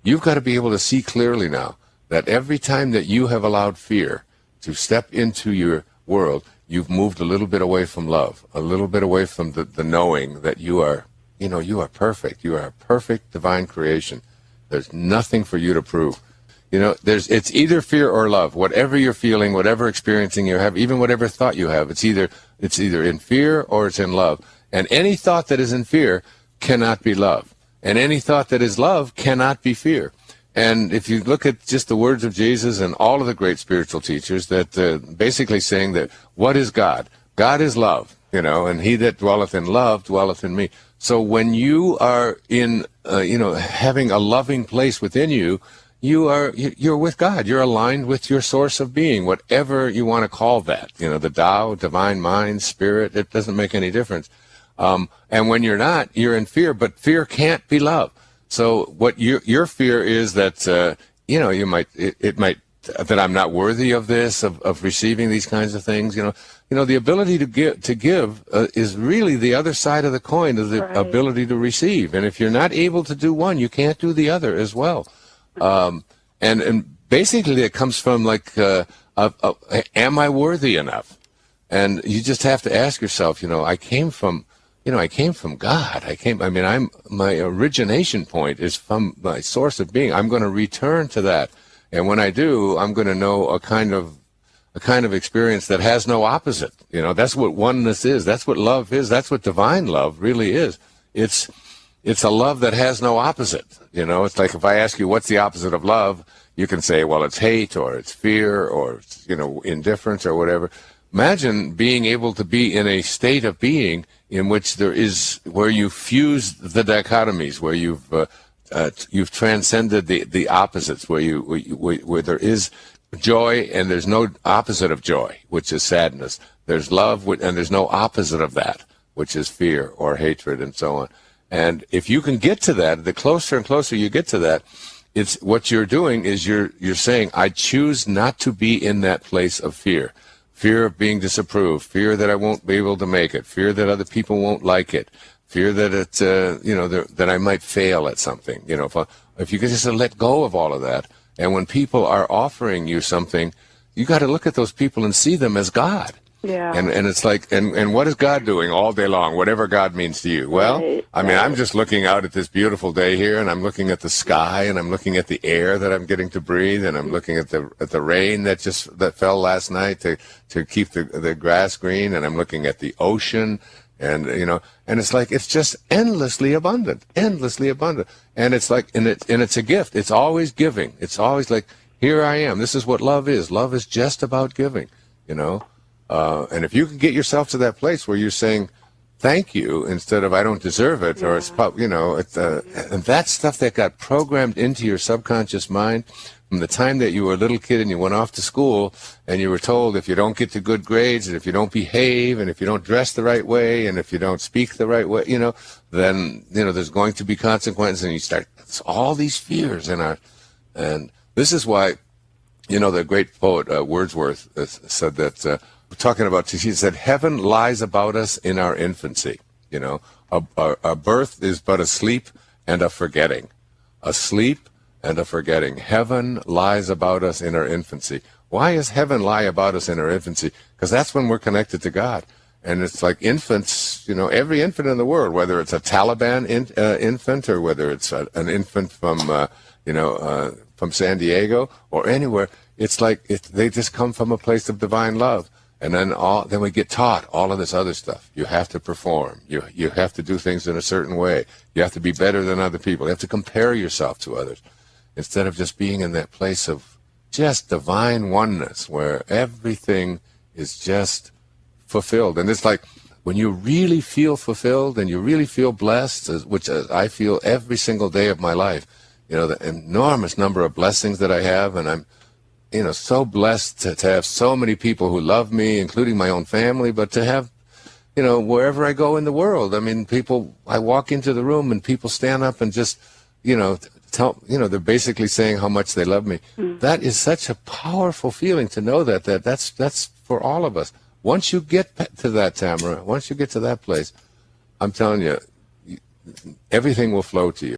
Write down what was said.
You've got to be able to see clearly now that every time that you have allowed fear to step into your world, you've moved a little bit away from love, a little bit away from the knowing that you are, you are perfect. You are a perfect divine creation. There's nothing for you to prove. It's either fear or love. Whatever you're feeling, whatever experiencing you have, even whatever thought you have, it's either in fear or it's in love. And any thought that is in fear cannot be love. And any thought that is love cannot be fear. And if you look at just the words of Jesus and all of the great spiritual teachers, that basically saying that what is God? God is love, and he that dwelleth in love dwelleth in me. So when you are in, having a loving place within you, you're with God. You're aligned with your source of being, whatever you want to call that. The Tao, divine mind, spirit, it doesn't make any difference. And when you're not, you're in fear, but fear can't be love. So what your fear is that, that I'm not worthy of this, of receiving these kinds of things. The ability to give is really the other side of the coin of the ability to receive. And if you're not able to do one, you can't do the other as well. And basically it comes from am I worthy enough? And you just have to ask yourself, I came from God. My origination point is from my source of being. I'm going to return to that. And when I do, I'm going to know a kind of experience that has no opposite. That's what oneness is. That's what love is. That's what divine love really is. It's a love that has no opposite. It's like if I ask you what's the opposite of love, you can say, well, it's hate or it's fear or it's, indifference or whatever. Imagine being able to be in a state of being in which where you fuse the dichotomies, where you've transcended the opposites, where there is joy and there's no opposite of joy, which is sadness. There's love and there's no opposite of that, which is fear or hatred and so on. And if you can get to that, the closer and closer you get to that, it's what you're doing is you're saying, I choose not to be in that place of fear. Fear of being disapproved, fear that I won't be able to make it, fear that other people won't like it, fear that that I might fail at something. If you could just let go of all of that, and when people are offering you something, you got to look at those people and see them as God. Yeah. And it's like, and what is God doing all day long, whatever God means to you? Well, I'm just looking out at this beautiful day here, and I'm looking at the sky, and I'm looking at the air that I'm getting to breathe, and I'm looking at the rain that fell last night to keep the grass green, and I'm looking at the ocean, and and it's like, it's just endlessly abundant. And it's like, and it's a gift. It's always giving. It's always like, here I am. This is what love is. Love is just about giving, and if you can get yourself to that place where you're saying thank you instead of I don't deserve it, or it's and that's stuff that got programmed into your subconscious mind from the time that you were a little kid and you went off to school and you were told if you don't get to good grades and if you don't behave and if you don't dress the right way and if you don't speak the right way, then there's going to be consequences, and you start all these fears and this is why the great poet Wordsworth said that. Talking about, he said, heaven lies about us in our infancy. A birth is but a sleep and a forgetting. A sleep and a forgetting. Heaven lies about us in our infancy. Why does heaven lie about us in our infancy? Because that's when we're connected to God. And it's like infants, every infant in the world, whether it's a Taliban infant or whether it's an infant from San Diego or anywhere, it's like they just come from a place of divine love. And then we get taught all of this other stuff. You have to perform. You have to do things in a certain way. You have to be better than other people. You have to compare yourself to others instead of just being in that place of just divine oneness where everything is just fulfilled. And it's like when you really feel fulfilled and you really feel blessed, which I feel every single day of my life, the enormous number of blessings that I have, and I'm so blessed to have so many people who love me, including my own family, but to have, wherever I go in the world, I walk into the room and people stand up and just, they're basically saying how much they love me. That is such a powerful feeling to know that's for all of us. Once you get to that, Tamara, once you get to that place, I'm telling you, everything will flow to you.